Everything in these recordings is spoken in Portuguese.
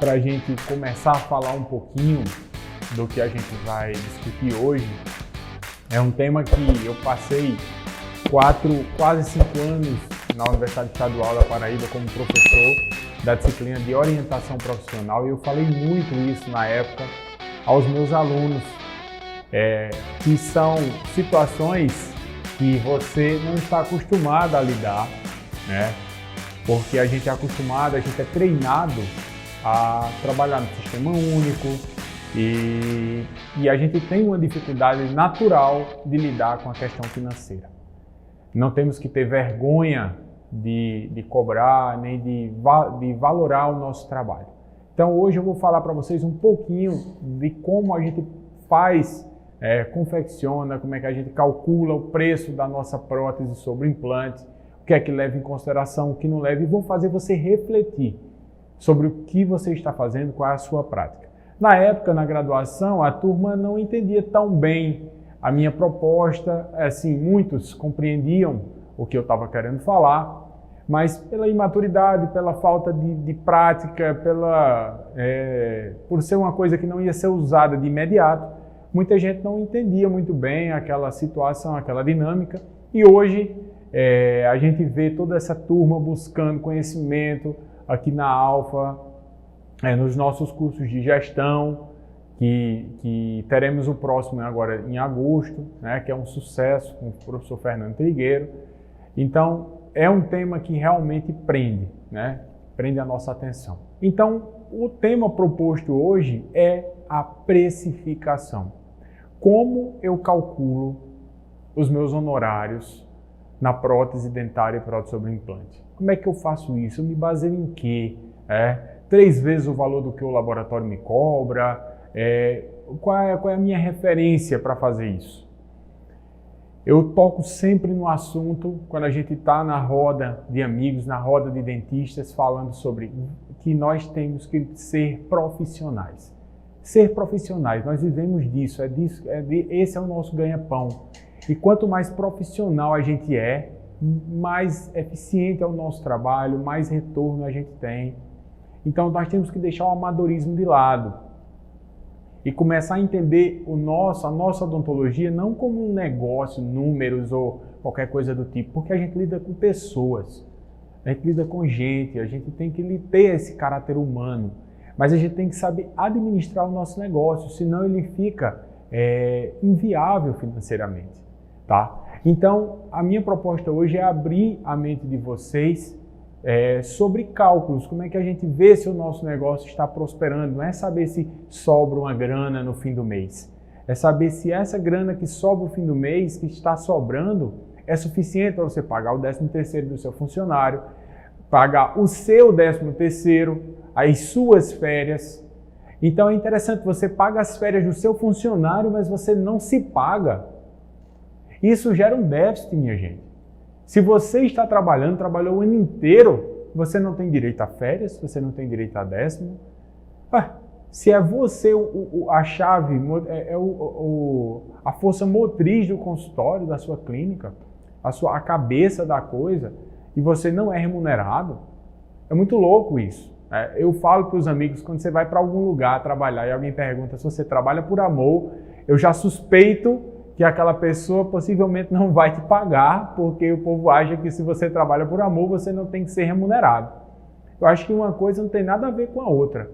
para a gente começar a falar um pouquinho do que a gente vai discutir hoje, é um tema que eu passei quase 5 anos na Universidade Estadual da Paraíba como professor da disciplina de orientação profissional, e eu falei muito isso na época aos meus alunos, que são situações que você não está acostumado a lidar, né? Porque a gente é acostumado, a gente é treinado a trabalhar no sistema único e a gente tem uma dificuldade natural de lidar com a questão financeira. Não temos que ter vergonha de cobrar, nem de valorar o nosso trabalho. Então hoje eu vou falar para vocês um pouquinho de como a gente faz, confecciona, como é que a gente calcula o preço da nossa prótese sobre implante, o que é que leva em consideração, o que não leva, e vou fazer você refletir sobre o que você está fazendo, qual é a sua prática. Na época, na graduação, a turma não entendia tão bem a minha proposta, assim, muitos compreendiam o que eu estava querendo falar, mas pela imaturidade, pela falta de prática, por ser uma coisa que não ia ser usada de imediato, muita gente não entendia muito bem aquela situação, aquela dinâmica, e hoje a gente vê toda essa turma buscando conhecimento aqui na Alfa, nos nossos cursos de gestão, que teremos o próximo agora em agosto, né, que é um sucesso com o professor Fernando Trigueiro. Então, é um tema que realmente prende, né, prende a nossa atenção. Então, o tema proposto hoje é a precificação. Como eu calculo os meus honorários na prótese dentária e prótese sobre implante? Como é que eu faço isso? Eu me baseio em quê? 3 vezes o valor do que o laboratório me cobra? Qual é a minha referência para fazer isso? Eu toco sempre no assunto quando a gente está na roda de amigos, na roda de dentistas, falando sobre que nós temos que ser profissionais. Ser profissionais, nós vivemos disso, esse é o nosso ganha-pão. E quanto mais profissional a gente mais eficiente é o nosso trabalho, mais retorno a gente tem. Então nós temos que deixar o amadorismo de lado e começar a entender a nossa odontologia não como um negócio, números ou qualquer coisa do tipo, porque a gente lida com pessoas, a gente lida com gente, a gente tem que ter esse caráter humano, mas a gente tem que saber administrar o nosso negócio, senão ele fica inviável financeiramente, tá? Então, a minha proposta hoje é abrir a mente de vocês sobre cálculos, como é que a gente vê se o nosso negócio está prosperando. Não é saber se sobra uma grana no fim do mês, é saber se essa grana que sobra no fim do mês, que está sobrando, é suficiente para você pagar o 13º do seu funcionário, pagar o seu 13º, as suas férias. Então é interessante, você paga as férias do seu funcionário, mas você não se paga. Isso gera um déficit, minha gente. Se você está trabalhou o ano inteiro, você não tem direito a férias, você não tem direito a 10º. Se é você a chave, a força motriz do consultório, da sua clínica, a cabeça da coisa, e você não é remunerado, é muito louco isso. Eu falo para os amigos, quando você vai para algum lugar trabalhar e alguém pergunta se você trabalha por amor, eu já suspeito que aquela pessoa possivelmente não vai te pagar, porque o povo acha que se você trabalha por amor, você não tem que ser remunerado. Eu acho que uma coisa não tem nada a ver com a outra.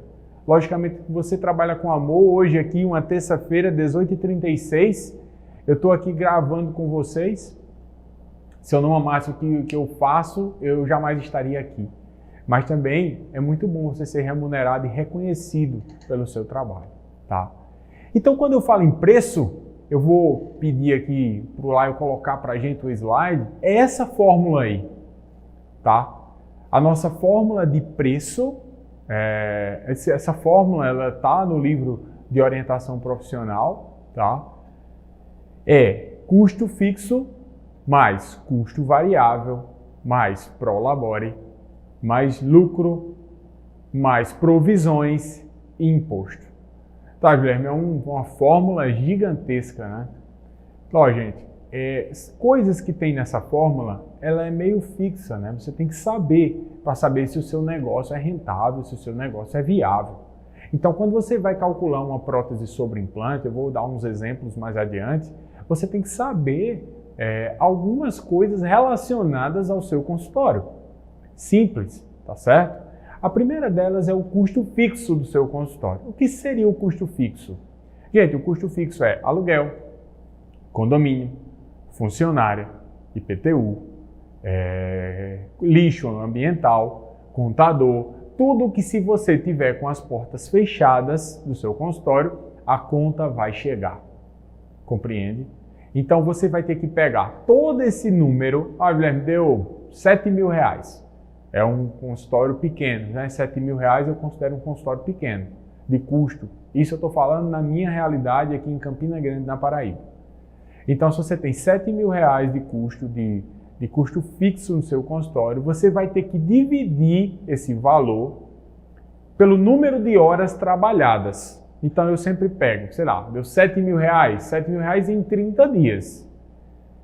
Logicamente, você trabalha com amor. Hoje aqui, uma terça-feira, 18h36, eu estou aqui gravando com vocês. Se eu não amasse o que eu faço, eu jamais estaria aqui. Mas também é muito bom você ser remunerado e reconhecido pelo seu trabalho, tá? Então, quando eu falo em preço, eu vou pedir aqui para o Laio colocar para a gente o slide, é essa fórmula aí, tá? A nossa fórmula de preço, essa fórmula ela está no livro de orientação profissional, tá? É custo fixo mais custo variável mais prolabore mais lucro mais provisões e imposto. Tá, Guilherme, é uma fórmula gigantesca, né? Ó, gente, coisas que tem nessa fórmula, ela é meio fixa, né? Você tem que saber, para saber se o seu negócio é rentável, se o seu negócio é viável. Então, quando você vai calcular uma prótese sobre implante, eu vou dar uns exemplos mais adiante, você tem que saber algumas coisas relacionadas ao seu consultório. Simples, tá certo? A primeira delas é o custo fixo do seu consultório. O que seria o custo fixo? Gente, o custo fixo é aluguel, condomínio, funcionária, IPTU, lixo ambiental, contador, tudo que se você tiver com as portas fechadas do seu consultório, a conta vai chegar. Compreende? Então você vai ter que pegar todo esse número, Guilherme, deu R$7.000. É um consultório pequeno, né? R$7.000 eu considero um consultório pequeno, de custo. Isso eu estou falando na minha realidade aqui em Campina Grande, na Paraíba. Então, se você tem R$7.000 de custo fixo no seu consultório, você vai ter que dividir esse valor pelo número de horas trabalhadas. Então, eu sempre pego, sei lá, deu R$7.000, R$7.000 em 30 dias.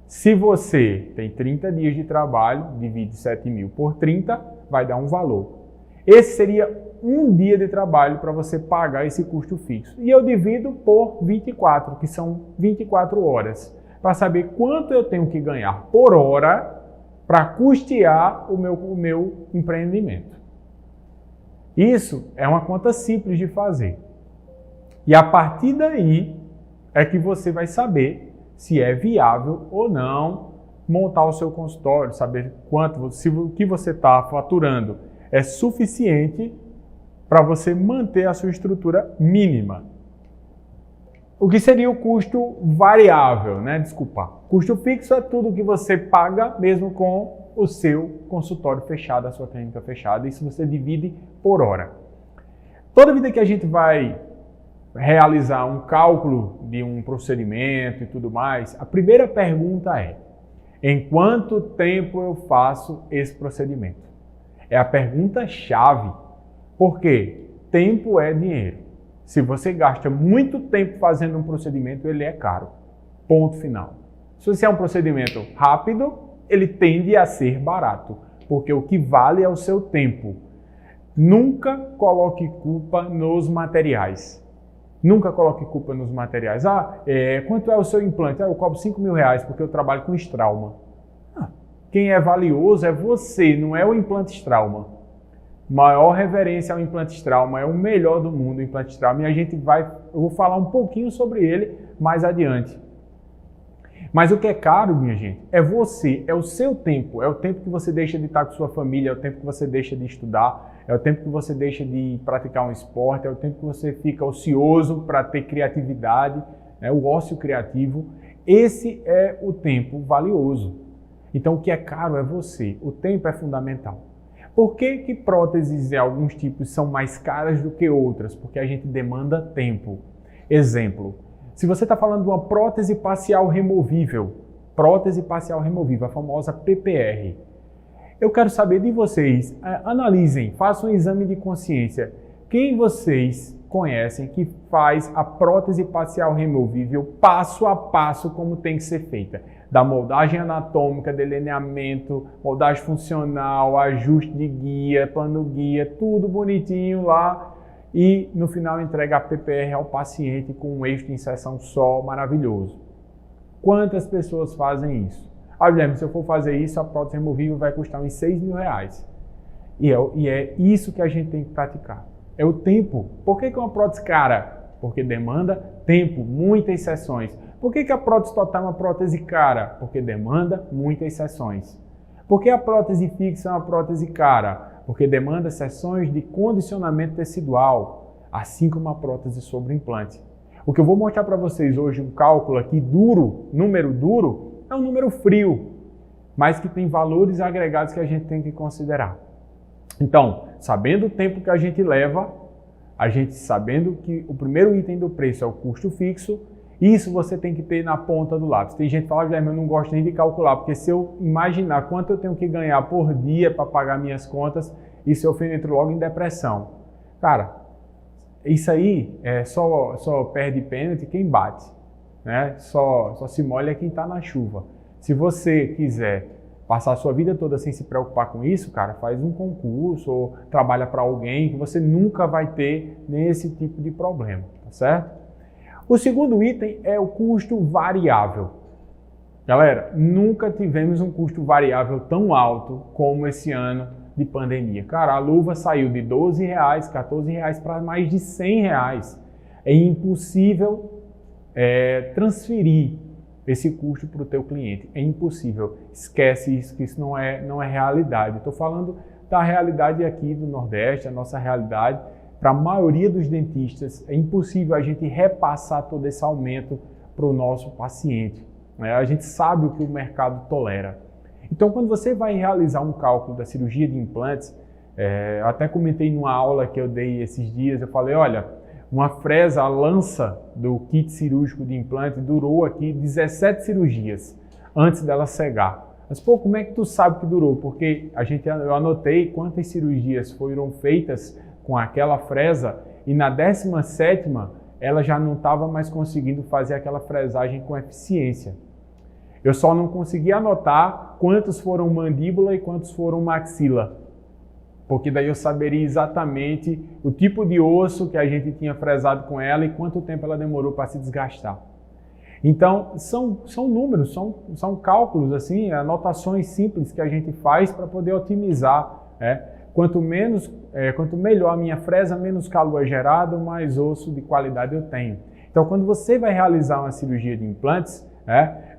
Se você tem 30 dias de trabalho, divide 7.000 por 30, vai dar um valor. Esse seria um dia de trabalho para você pagar esse custo fixo. E eu divido por 24, que são 24 horas, para saber quanto eu tenho que ganhar por hora para custear o meu empreendimento. Isso é uma conta simples de fazer. E a partir daí é que você vai saber se é viável ou não montar o seu consultório, saber se o que você está faturando é suficiente para você manter a sua estrutura mínima. O que seria o custo variável, né? Desculpa. Custo fixo é tudo que você paga mesmo com o seu consultório fechado, a sua clínica fechada. Isso você divide por hora. Toda vida que a gente vai realizar um cálculo de um procedimento e tudo mais, a primeira pergunta é: em quanto tempo eu faço esse procedimento? É a pergunta-chave, porque tempo é dinheiro. Se você gasta muito tempo fazendo um procedimento, ele é caro. Ponto final. Se você é um procedimento rápido, ele tende a ser barato, porque o que vale é o seu tempo. Nunca coloque culpa nos materiais. Nunca coloque culpa nos materiais. Quanto é o seu implante? Eu cobro R$5.000 porque eu trabalho com Straumann. Quem é valioso é você, não é o implante Straumann. Maior reverência ao implante Straumann, é o melhor do mundo o implante Straumann. E eu vou falar um pouquinho sobre ele mais adiante. Mas o que é caro, minha gente, é você, é o seu tempo, é o tempo que você deixa de estar com sua família, é o tempo que você deixa de estudar, é o tempo que você deixa de praticar um esporte, é o tempo que você fica ocioso para ter criatividade, né, o ócio criativo. Esse é o tempo valioso. Então o que é caro é você, o tempo é fundamental. Por que próteses de alguns tipos são mais caras do que outras? Porque a gente demanda tempo. Exemplo. Se você está falando de uma prótese parcial removível, a famosa PPR, eu quero saber de vocês, analisem, façam um exame de consciência. Quem vocês conhecem que faz a prótese parcial removível passo a passo como tem que ser feita? Da moldagem anatômica, delineamento, moldagem funcional, ajuste de guia, plano guia, tudo bonitinho lá. E no final entrega a PPR ao paciente com um eixo de inserção só, maravilhoso. Quantas pessoas fazem isso? Guilherme, se eu for fazer isso, a prótese removível vai custar uns R$6.000. E é isso que a gente tem que praticar. É o tempo. Por que uma prótese cara? Porque demanda tempo, muitas sessões. Por que a prótese total é uma prótese cara? Porque demanda muitas sessões. Por que a prótese fixa é uma prótese cara? Porque demanda sessões de condicionamento tecidual, assim como a prótese sobre implante. O que eu vou mostrar para vocês hoje, um cálculo aqui duro, número duro, é um número frio, mas que tem valores agregados que a gente tem que considerar. Então, sabendo o tempo que a gente leva, sabendo que o primeiro item do preço é o custo fixo, isso você tem que ter na ponta do lápis. Tem gente que fala, Guilherme, eu não gosto nem de calcular, porque se eu imaginar quanto eu tenho que ganhar por dia para pagar minhas contas, isso eu entro logo em depressão. Cara, isso aí só perde pênalti quem bate. né? Só se molha quem está na chuva. Se você quiser passar a sua vida toda sem se preocupar com isso, cara, faz um concurso ou trabalha para alguém que você nunca vai ter nesse tipo de problema, tá certo? O segundo item é o custo variável. Galera, nunca tivemos um custo variável tão alto como esse ano de pandemia. Cara, a luva saiu de R$12, R$14 para mais de R$100. É impossível transferir esse custo para o teu cliente. É impossível. Esquece isso, que isso não é realidade. Estou falando da realidade aqui do Nordeste, a nossa realidade. Para a maioria dos dentistas, é impossível a gente repassar todo esse aumento para o nosso paciente. A gente sabe o que o mercado tolera. Então, quando você vai realizar um cálculo da cirurgia de implantes, até comentei numa aula que eu dei esses dias, eu falei, olha, uma fresa, a lança do kit cirúrgico de implante durou aqui 17 cirurgias antes dela cegar. Mas, pô, como é que tu sabe que durou? Porque eu anotei quantas cirurgias foram feitas com aquela fresa e na 17ª ela já não estava mais conseguindo fazer aquela fresagem com eficiência. Eu só não consegui anotar quantos foram mandíbula e quantos foram maxila, porque daí eu saberia exatamente o tipo de osso que a gente tinha fresado com ela e quanto tempo ela demorou para se desgastar. Então, são números, são cálculos, assim, anotações simples que a gente faz para poder otimizar. Quanto melhor a minha fresa, menos calor é gerado, mais osso de qualidade eu tenho. Então, quando você vai realizar uma cirurgia de implantes,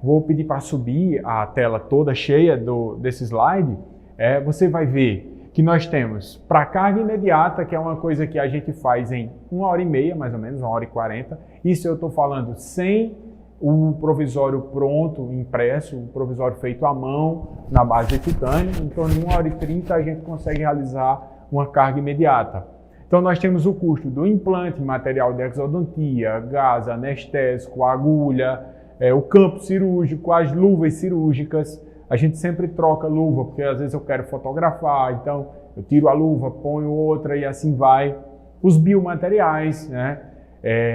vou pedir para subir a tela toda cheia desse slide, você vai ver que nós temos para carga imediata, que é uma coisa que a gente faz em 1h30, mais ou menos, 1h40. Isso eu estou falando sem o provisório pronto, impresso, o provisório feito à mão, na base de titânio. Então, em 1h30 a gente consegue realizar uma carga imediata. Então, nós temos o custo do implante, material de exodontia, gás, anestésico, agulha, o campo cirúrgico, as luvas cirúrgicas. A gente sempre troca luva, porque às vezes eu quero fotografar, então eu tiro a luva, ponho outra e assim vai. Os biomateriais, né?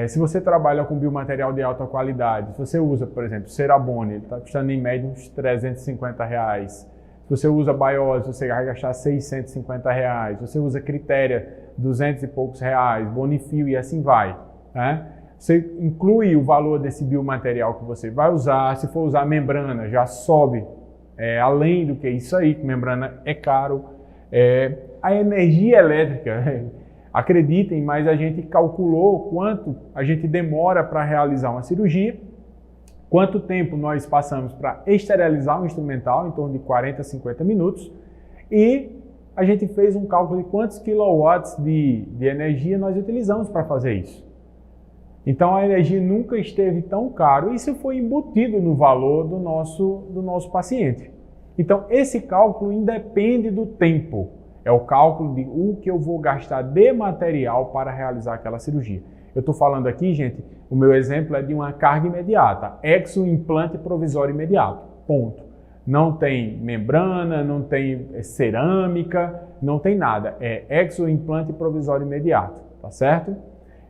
Se você trabalha com biomaterial de alta qualidade, se você usa, por exemplo, Cerabone, ele está custando em média uns R$350. Se você usa Biose, você vai gastar R$650. Se você usa Critéria, 200 e poucos reais, Bonifil e assim vai, né? Você inclui o valor desse biomaterial que você vai usar. Se for usar membrana, já sobe além do que isso aí, que membrana é caro. A energia elétrica, acreditem, mas a gente calculou quanto a gente demora para realizar uma cirurgia, quanto tempo nós passamos para esterilizar um instrumental, em torno de 40 a 50 minutos, e a gente fez um cálculo de quantos quilowatts de energia nós utilizamos para fazer isso. Então a energia nunca esteve tão caro, e isso foi embutido no valor do nosso paciente. Então esse cálculo independe do tempo, é o cálculo de o que eu vou gastar de material para realizar aquela cirurgia. Eu estou falando aqui, gente, o meu exemplo é de uma carga imediata, exoimplante provisório imediato, ponto. Não tem membrana, não tem cerâmica, não tem nada, é exoimplante provisório imediato, tá certo?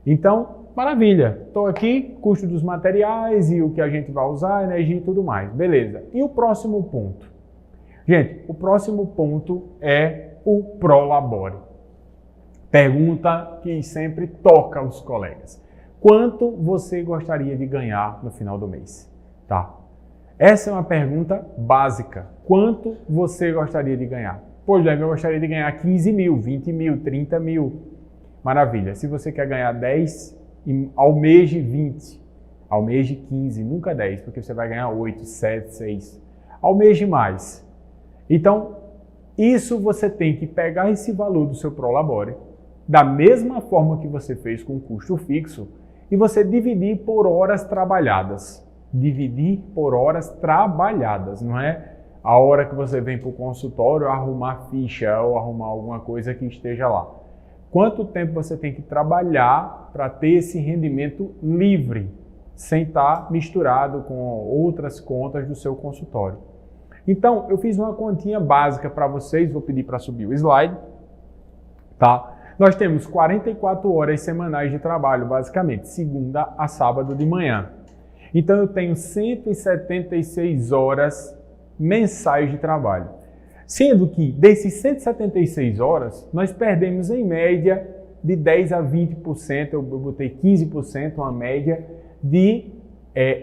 Então, maravilha, estou aqui, custo dos materiais e o que a gente vai usar, energia e tudo mais, beleza. E o próximo ponto? Gente, o próximo ponto é o Prolabore. Pergunta que sempre toca os colegas. Quanto você gostaria de ganhar no final do mês? Tá? Essa é uma pergunta básica. Quanto você gostaria de ganhar? Pô, Guilherme, eu gostaria de ganhar 15 mil, 20 mil, 30 mil. Maravilha. Se você quer ganhar 10, ao mês de 20, ao mês de 15, nunca 10, porque você vai ganhar 8, 7, 6. Ao mês de mais. Então, isso você tem que pegar esse valor do seu Prolabore, da mesma forma que você fez com o custo fixo, e você dividir por horas trabalhadas. Dividir por horas trabalhadas, não é a hora que você vem para o consultório arrumar ficha ou arrumar alguma coisa que esteja lá. Quanto tempo você tem que trabalhar para ter esse rendimento livre, sem estar misturado com outras contas do seu consultório. Então, eu fiz uma continha básica para vocês, vou pedir para subir o slide, tá? Nós temos 44 horas semanais de trabalho, basicamente, segunda a sábado de manhã. Então eu tenho 176 horas mensais de trabalho. Sendo que desses 176 horas, nós perdemos em média de 10 a 20%, eu botei 15%, uma média de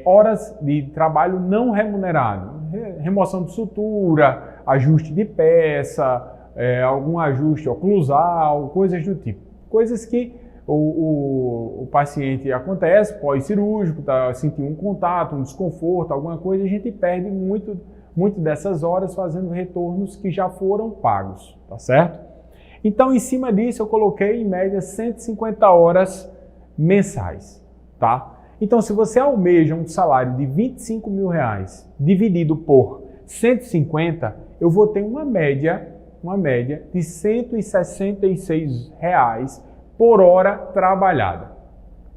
horas de trabalho não remunerado. Remoção de sutura, ajuste de peça, algum ajuste oclusal, coisas do tipo. Coisas que o paciente acontece pós-cirúrgico, tá sentindo um contato, um desconforto, alguma coisa, a gente perde muito dessas horas fazendo retornos que já foram pagos, tá certo? Então, em cima disso, eu coloquei em média 150 horas mensais, tá? Então, se você almeja um salário de R$25 mil dividido por 150, eu vou ter uma média de R$166 por hora trabalhada,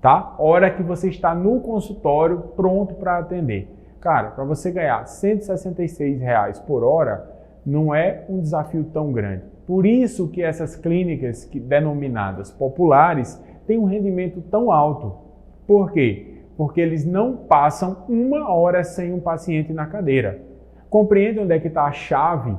tá? Hora que você está no consultório pronto para atender. Cara, para você ganhar R$166 por hora, não é um desafio tão grande. Por isso que essas clínicas denominadas populares têm um rendimento tão alto. Por quê? Porque eles não passam uma hora sem um paciente na cadeira. Compreende onde é que está a chave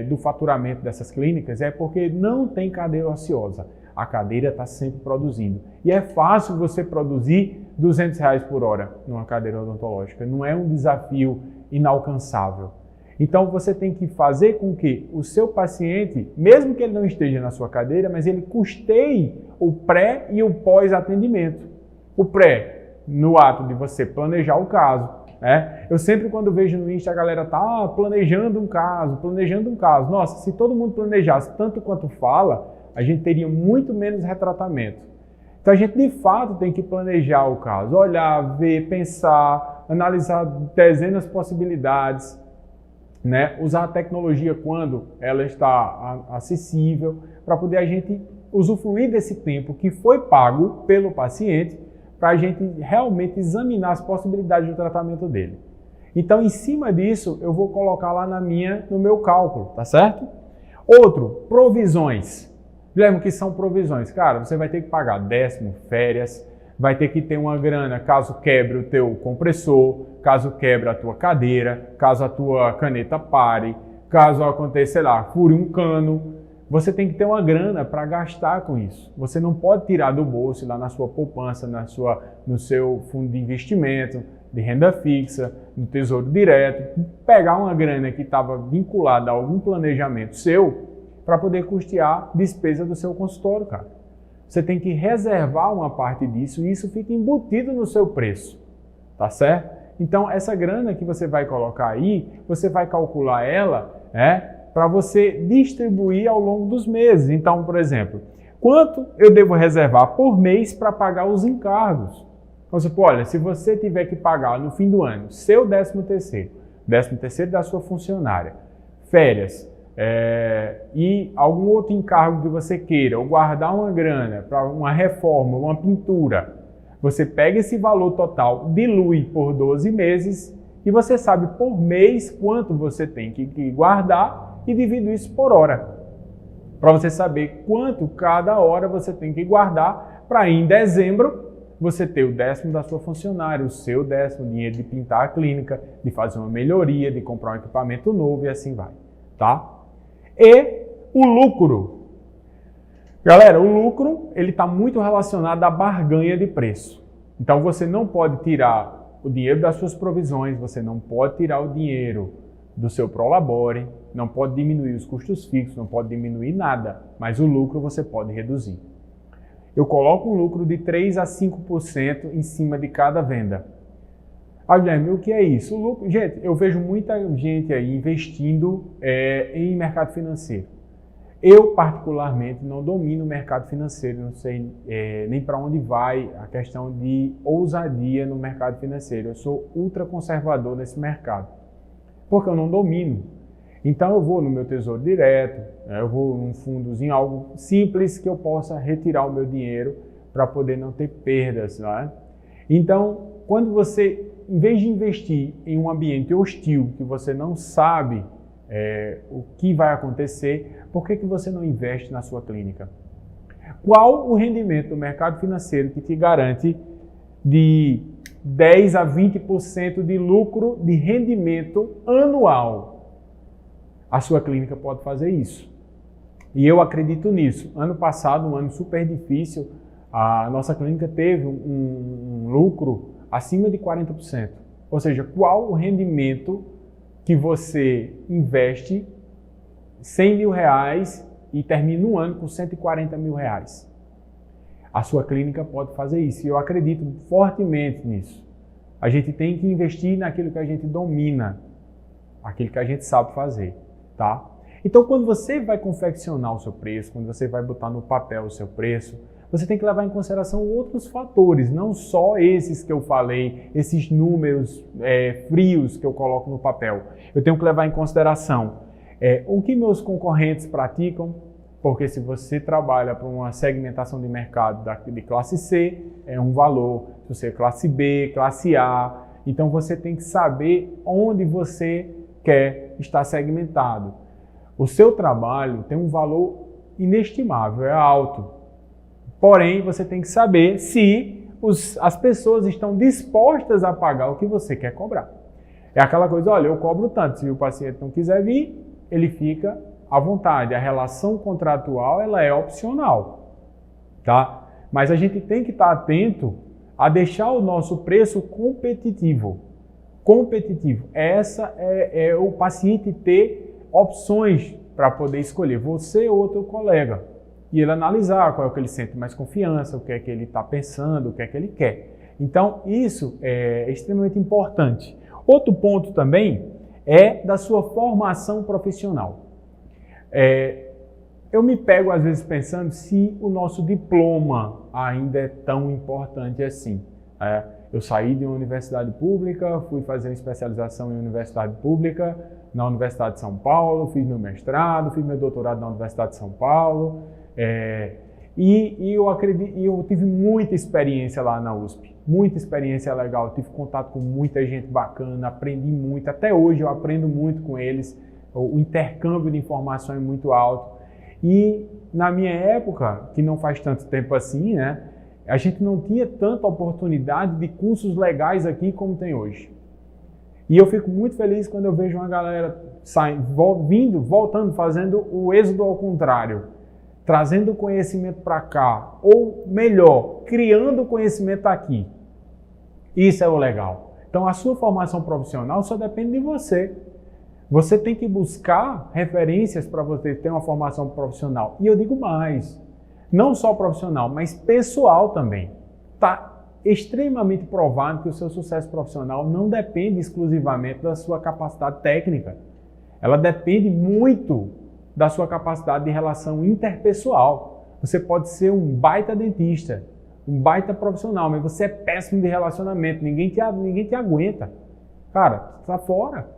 do faturamento dessas clínicas? É porque não tem cadeira ociosa. A cadeira está sempre produzindo. E é fácil você produzir R$200 por hora numa cadeira odontológica. Não é um desafio inalcançável. Então você tem que fazer com que o seu paciente, mesmo que ele não esteja na sua cadeira, mas ele custeie o pré e o pós-atendimento. O pré, no ato de você planejar o caso. Eu sempre, quando vejo no Insta, a galera tá planejando um caso. Nossa, se todo mundo planejasse tanto quanto fala, a gente teria muito menos retratamento. Então a gente de fato tem que planejar o caso, olhar, ver, pensar, analisar dezenas de possibilidades, né? Usar a tecnologia quando ela está acessível, para poder a gente usufruir desse tempo que foi pago pelo paciente, para a gente realmente examinar as possibilidades do tratamento dele. Então, em cima disso, eu vou colocar lá no meu cálculo, tá certo? Outro, provisões. Guilherme, que são provisões? Cara, você vai ter que pagar décimo, férias, vai ter que ter uma grana caso quebre o teu compressor, caso quebre a tua cadeira, caso a tua caneta pare, caso aconteça, sei lá, fure um cano. Você tem que ter uma grana para gastar com isso. Você não pode tirar do bolso, lá na sua poupança, no seu fundo de investimento, de renda fixa, no tesouro direto, pegar uma grana que estava vinculada a algum planejamento seu para poder custear despesa do seu consultório, cara. Você tem que reservar uma parte disso e isso fica embutido no seu preço, tá certo? Então, essa grana que você vai colocar aí, você vai calcular ela, para você distribuir ao longo dos meses. Então, por exemplo, quanto eu devo reservar por mês para pagar os encargos? Então, você, olha, se você tiver que pagar no fim do ano seu 13º da sua funcionária, férias, e algum outro encargo que você queira, ou guardar uma grana para uma reforma, uma pintura, você pega esse valor total, dilui por 12 meses e você sabe por mês quanto você tem que guardar e divide isso por hora. Para você saber quanto cada hora você tem que guardar para em dezembro você ter o 10º da sua funcionária, o seu 10º, dinheiro de pintar a clínica, de fazer uma melhoria, de comprar um equipamento novo e assim vai, tá? E o lucro. Galera, o lucro ele está muito relacionado à barganha de preço. Então você não pode tirar o dinheiro das suas provisões, você não pode tirar o dinheiro do seu prolabore, não pode diminuir os custos fixos, não pode diminuir nada, mas o lucro você pode reduzir. Eu coloco um lucro de 3 a 5% em cima de cada venda. Guilherme, o que é isso? O lucro, gente, eu vejo muita gente aí investindo em mercado financeiro. Eu, particularmente, não domino o mercado financeiro, não sei nem para onde vai a questão de ousadia no mercado financeiro. Eu sou ultra conservador nesse mercado, porque eu não domino. Então eu vou no meu tesouro direto, eu vou num fundozinho, algo simples que eu possa retirar o meu dinheiro para poder não ter perdas, não é? Então, quando você, em vez de investir em um ambiente hostil, que você não sabe o que vai acontecer, por que você não investe na sua clínica? Qual o rendimento do mercado financeiro que te garante de 10 a 20% de lucro de rendimento anual. A sua clínica pode fazer isso. E eu acredito nisso. Ano passado, um ano super difícil, a nossa clínica teve um lucro acima de 40%. Ou seja, qual o rendimento que você investe 100 mil reais e termina um ano com 140 mil reais? A sua clínica pode fazer isso. E eu acredito fortemente nisso. A gente tem que investir naquilo que a gente domina, aquilo que a gente sabe fazer, tá? Então, quando você vai confeccionar o seu preço, quando você vai botar no papel o seu preço, você tem que levar em consideração outros fatores, não só esses que eu falei, esses números frios que eu coloco no papel. Eu tenho que levar em consideração o que meus concorrentes praticam, porque se você trabalha para uma segmentação de mercado de classe C, é um valor. Se você é classe B, classe A, então você tem que saber onde você quer estar segmentado. O seu trabalho tem um valor inestimável, é alto. Porém, você tem que saber se as pessoas estão dispostas a pagar o que você quer cobrar. É aquela coisa, olha, eu cobro tanto, se o paciente não quiser vir, ele fica à vontade. A relação contratual, ela é opcional, tá? Mas a gente tem que estar atento a deixar o nosso preço competitivo. Competitivo. Essa é o paciente ter opções para poder escolher, você ou outro colega. E ele analisar qual é o que ele sente mais confiança, o que é que ele está pensando, o que é que ele quer. Então, isso é extremamente importante. Outro ponto também é da sua formação profissional. Eu me pego, às vezes, pensando se o nosso diploma ainda é tão importante assim. Eu saí de uma universidade pública, fui fazer uma especialização em universidade pública, na Universidade de São Paulo, fiz meu mestrado, fiz meu doutorado na Universidade de São Paulo. Eu tive muita experiência lá na USP, muita experiência legal, tive contato com muita gente bacana, aprendi muito, até hoje eu aprendo muito com eles, o intercâmbio de informação é muito alto. E na minha época, que não faz tanto tempo assim, né, a gente não tinha tanta oportunidade de cursos legais aqui como tem hoje. E eu fico muito feliz quando eu vejo uma galera voltando, fazendo o êxodo ao contrário, trazendo conhecimento para cá, ou melhor, criando conhecimento aqui. Isso é o legal. Então a sua formação profissional só depende de você. Você tem que buscar referências para você ter uma formação profissional. E eu digo mais, não só profissional, mas pessoal também. Está extremamente provado que o seu sucesso profissional não depende exclusivamente da sua capacidade técnica. Ela depende muito da sua capacidade de relação interpessoal. Você pode ser um baita dentista, um baita profissional, mas você é péssimo de relacionamento, ninguém te aguenta. Cara, você está fora.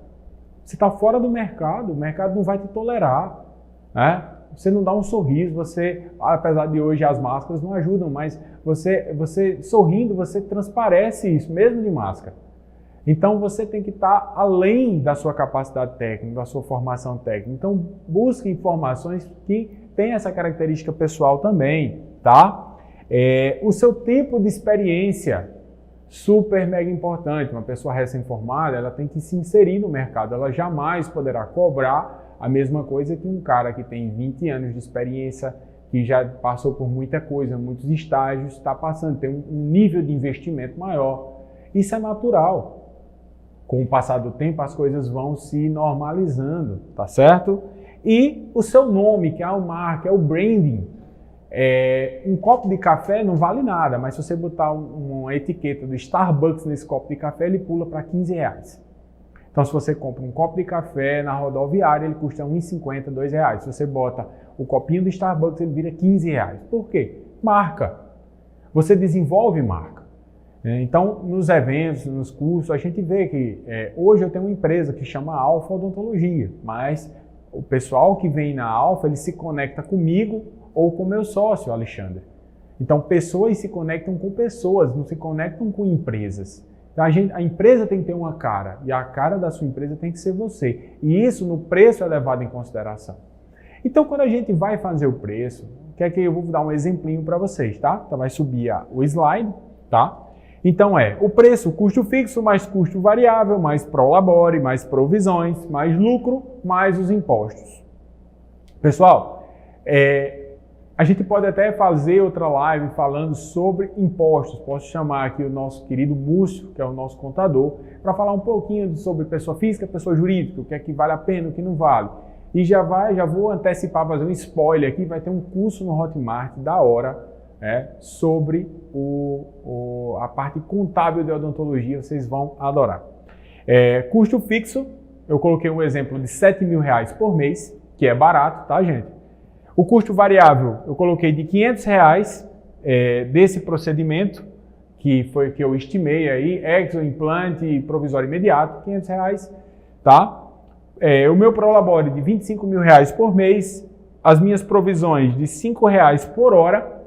Você está fora do mercado, o mercado não vai te tolerar, né? Você não dá um sorriso, apesar de hoje as máscaras não ajudam, mas você sorrindo, você transparece isso, mesmo de máscara. Então você tem que estar além da sua capacidade técnica, da sua formação técnica. Então busque informações que têm essa característica pessoal também, tá? O seu tempo de experiência, super mega importante. Uma pessoa recém-formada, ela tem que se inserir no mercado, ela jamais poderá cobrar a mesma coisa que um cara que tem 20 anos de experiência, que já passou por muita coisa, muitos estágios, está passando, tem um nível de investimento maior. Isso é natural. Com o passar do tempo, as coisas vão se normalizando, tá certo? E o seu nome, que é a marca, é o branding. Um copo de café não vale nada, mas se você botar uma etiqueta do Starbucks nesse copo de café, ele pula para 15 reais. Então, se você compra um copo de café na rodoviária, ele custa R$ 1,50, R$ 2,00. Se você bota o copinho do Starbucks, ele vira 15 reais. Por quê? Marca. Você desenvolve marca. Então, nos eventos, nos cursos, a gente vê que hoje eu tenho uma empresa que chama Alfa Odontologia, mas o pessoal que vem na Alfa, ele se conecta comigo ou com meu sócio, Alexandre. Então, pessoas se conectam com pessoas, não se conectam com empresas. Então, a empresa tem que ter uma cara, e a cara da sua empresa tem que ser você. E isso no preço é levado em consideração. Então, quando a gente vai fazer o preço, eu vou dar um exemplinho para vocês, tá? Então, vai subir o slide, tá? Então o preço, custo fixo, mais custo variável, mais prolabore, mais provisões, mais lucro, mais os impostos. Pessoal, a gente pode até fazer outra live falando sobre impostos. Posso chamar aqui o nosso querido Múcio, que é o nosso contador, para falar um pouquinho sobre pessoa física, pessoa jurídica, o que é que vale a pena, o que não vale. E já vou antecipar, fazer um spoiler aqui, vai ter um curso no Hotmart da hora, sobre a parte contábil de odontologia, vocês vão adorar. Custo fixo, eu coloquei um exemplo de R$7.000 por mês, que é barato, tá, gente? O custo variável, eu coloquei de R$500 desse procedimento, que foi que eu estimei aí, exo, implante, provisório imediato, R$500, tá? O meu prolabore de R$25.000 por mês, as minhas provisões de R$5 por hora,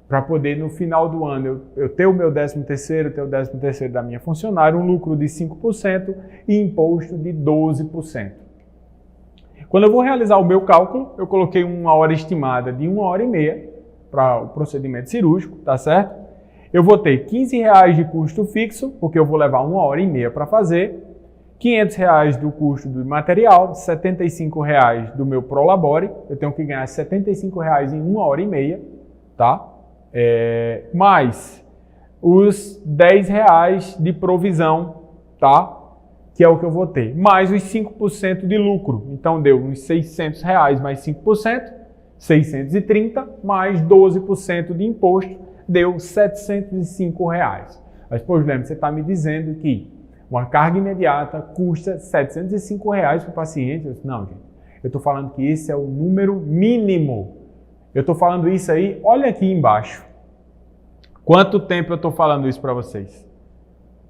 para poder no final do ano eu ter o meu 13º, ter o 13º da minha funcionária, um lucro de 5% e imposto de 12%. Quando eu vou realizar o meu cálculo, eu coloquei uma hora estimada de 1h30 para o procedimento cirúrgico, tá certo? Eu vou ter R$15 de custo fixo, porque eu vou levar 1h30 para fazer, R$500 do custo do material, R$75 do meu prolabore, eu tenho que ganhar R$75 em 1h30, tá? Mais os R$10 de provisão, tá? Que é o que eu vou ter, mais os 5% de lucro. Então deu uns R$600 mais 5%, 630, mais 12% de imposto, deu R$705. Mas, pois, lembra, você está me dizendo que uma carga imediata custa R$705 para o paciente? Eu disse, não, gente, eu estou falando que esse é o número mínimo. Eu estou falando isso aí, olha aqui embaixo. Quanto tempo eu estou falando isso para vocês?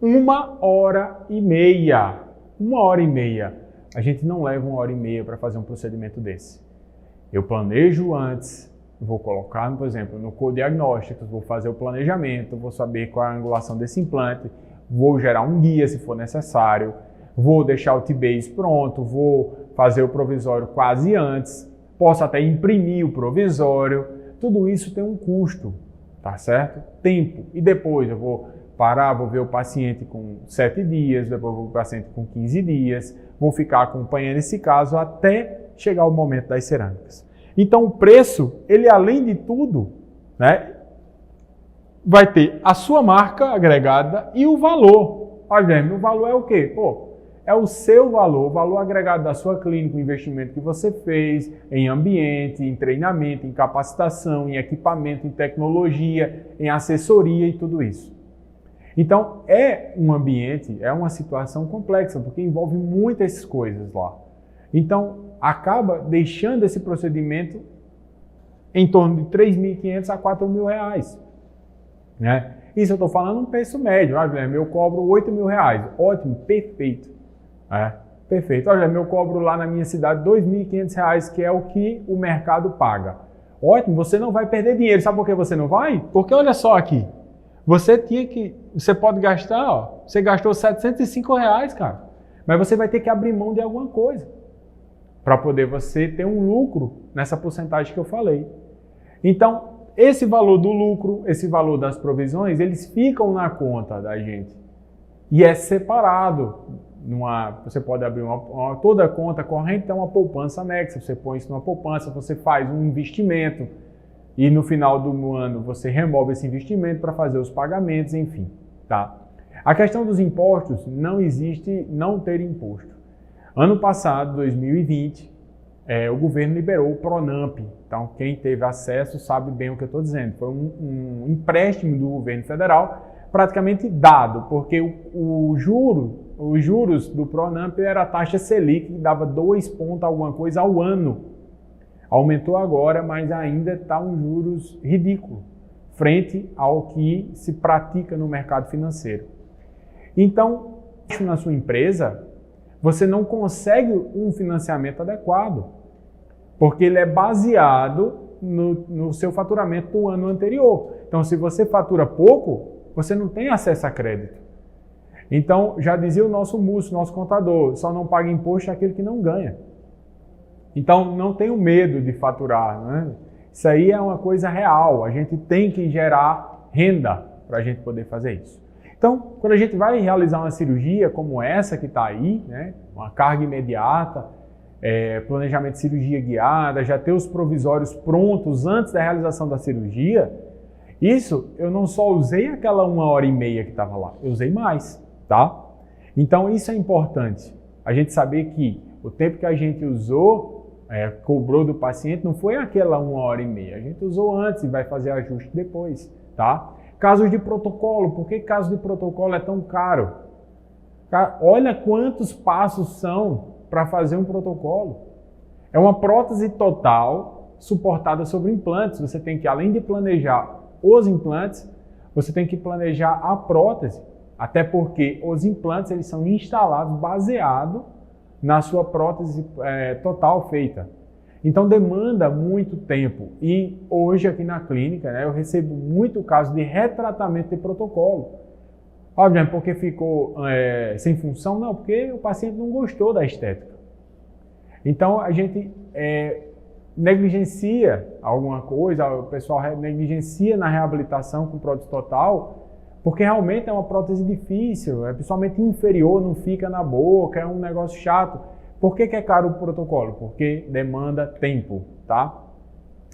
1h30. 1h30. A gente não leva 1h30 para fazer um procedimento desse. Eu planejo antes, vou colocar, por exemplo, no codiagnóstico, vou fazer o planejamento, vou saber qual é a angulação desse implante, vou gerar um guia se for necessário, vou deixar o T-Base pronto, vou fazer o provisório quase antes, posso até imprimir o provisório, tudo isso tem um custo, tá certo? Tempo. E depois eu vou parar, vou ver o paciente com 7 dias, depois vou ver o paciente com 15 dias, vou ficar acompanhando esse caso até chegar o momento das cerâmicas. Então o preço, ele além de tudo, né, vai ter a sua marca agregada e o valor. Olha, o valor é o quê? É o seu valor, o valor agregado da sua clínica, o investimento que você fez em ambiente, em treinamento, em capacitação, em equipamento, em tecnologia, em assessoria e tudo isso. Então, é um ambiente, é uma situação complexa, porque envolve muitas coisas lá. Então, acaba deixando esse procedimento em torno de R$3.500 a R$4.000, né? Isso eu estou falando um preço médio. Eu cobro R$8.000. Ótimo, perfeito. Perfeito. Olha, eu cobro lá na minha cidade R$2.500, que é o que o mercado paga. Ótimo, você não vai perder dinheiro. Sabe por que você não vai? Porque olha só aqui. Você pode gastar, você gastou R$705, cara. Mas você vai ter que abrir mão de alguma coisa para poder você ter um lucro nessa porcentagem que eu falei. Então, esse valor do lucro, esse valor das provisões, eles ficam na conta da gente. E é separado. Você pode abrir toda a conta corrente, tem uma poupança anexa. Você põe isso numa poupança, você faz um investimento e no final do ano você remove esse investimento para fazer os pagamentos, enfim. Tá? A questão dos impostos, não existe não ter imposto. Ano passado, 2020, o governo liberou o PRONAMP. Então, quem teve acesso sabe bem o que eu estou dizendo. Foi um empréstimo do governo federal praticamente dado, porque os juros do PRONAMP era a taxa Selic, que dava 2 pontos alguma coisa ao ano. Aumentou agora, mas ainda está um juros ridículo, frente ao que se pratica no mercado financeiro. Então, na sua empresa, você não consegue um financiamento adequado, porque ele é baseado no seu faturamento do ano anterior. Então, se você fatura pouco, você não tem acesso a crédito. Então, já dizia o nosso Múcio, nosso contador, só não paga imposto aquele que não ganha. Então, não tenha medo de faturar, né? Isso aí é uma coisa real, a gente tem que gerar renda para a gente poder fazer isso. Então, quando a gente vai realizar uma cirurgia como essa que está aí, né, uma carga imediata, planejamento de cirurgia guiada, já ter os provisórios prontos antes da realização da cirurgia, isso eu não só usei aquela 1h30 que estava lá, eu usei mais, tá? Então isso é importante, a gente saber que o tempo que a gente usou, cobrou do paciente, não foi aquela 1h30, a gente usou antes e vai fazer ajuste depois, tá? Casos de protocolo, por que caso de protocolo é tão caro? Olha quantos passos são para fazer um protocolo. É uma prótese total suportada sobre implantes. Você tem que, além de planejar os implantes, você tem que planejar a prótese. Até porque os implantes eles são instalados baseado na sua prótese total feita. Então demanda muito tempo. E hoje aqui na clínica, né, eu recebo muito caso de retratamento de protocolo. Obviamente, porque ficou sem função? Não, porque o paciente não gostou da estética. Então, a gente negligencia alguma coisa, o pessoal negligencia na reabilitação com prótese total, porque realmente é uma prótese difícil, principalmente inferior, não fica na boca, é um negócio chato. Por que é caro o protocolo? Porque demanda tempo, tá?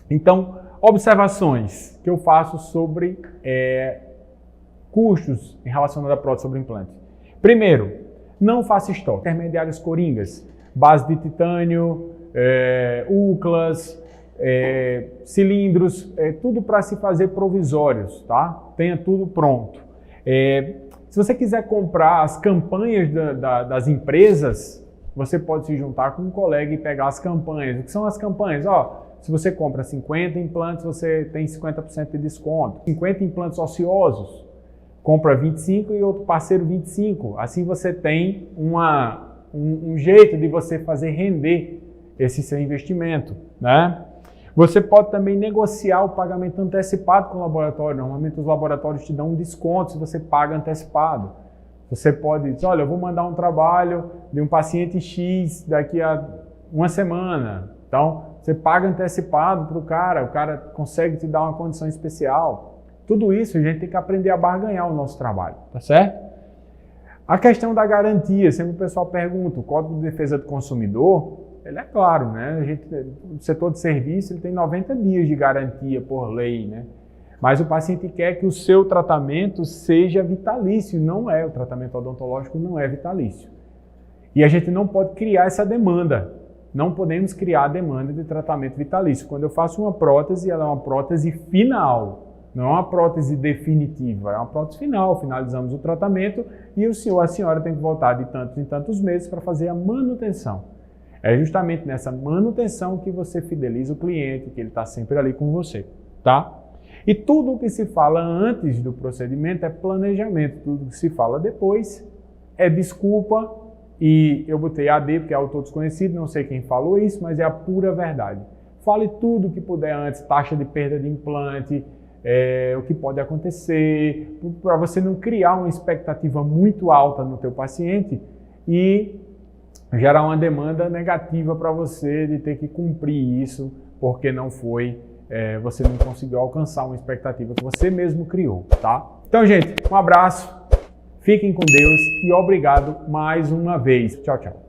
Então, observações que eu faço sobre custos em relação à prótese sobre implante. Primeiro, não faça estoque. Intermediários coringas, base de titânio, UCLAs, cilindros, tudo para se fazer provisórios, tá? Tenha tudo pronto. Se você quiser comprar as campanhas das empresas, você pode se juntar com um colega e pegar as campanhas. O que são as campanhas? Se você compra 50 implantes, você tem 50% de desconto. 50 implantes ociosos, compra 25 e outro parceiro 25. Assim você tem um jeito de você fazer render esse seu investimento, né? Você pode também negociar o pagamento antecipado com o laboratório. Normalmente os laboratórios te dão um desconto se você paga antecipado. Você pode dizer, olha, eu vou mandar um trabalho de um paciente X daqui a uma semana. Então, você paga antecipado para o cara consegue te dar uma condição especial. Tudo isso a gente tem que aprender a barganhar o nosso trabalho, tá certo? A questão da garantia, sempre o pessoal pergunta, o Código de Defesa do Consumidor, ele é claro, né? O setor de serviço ele tem 90 dias de garantia por lei, né? Mas o paciente quer que o seu tratamento seja vitalício, não é, o tratamento odontológico não é vitalício. E a gente não pode criar essa demanda, não podemos criar a demanda de tratamento vitalício. Quando eu faço uma prótese, ela é uma prótese final, não é uma prótese definitiva, é uma prótese final, finalizamos o tratamento e o senhor, a senhora tem que voltar de tantos em tantos meses para fazer a manutenção. É justamente nessa manutenção que você fideliza o cliente, que ele está sempre ali com você, tá? E tudo o que se fala antes do procedimento é planejamento, tudo que se fala depois é desculpa, e eu botei AD porque é autor desconhecido, não sei quem falou isso, mas é a pura verdade. Fale tudo o que puder antes, taxa de perda de implante, o que pode acontecer, para você não criar uma expectativa muito alta no teu paciente e gerar uma demanda negativa para você de ter que cumprir isso porque não foi você não conseguiu alcançar uma expectativa que você mesmo criou, tá? Então, gente, um abraço, fiquem com Deus e obrigado mais uma vez. Tchau, tchau.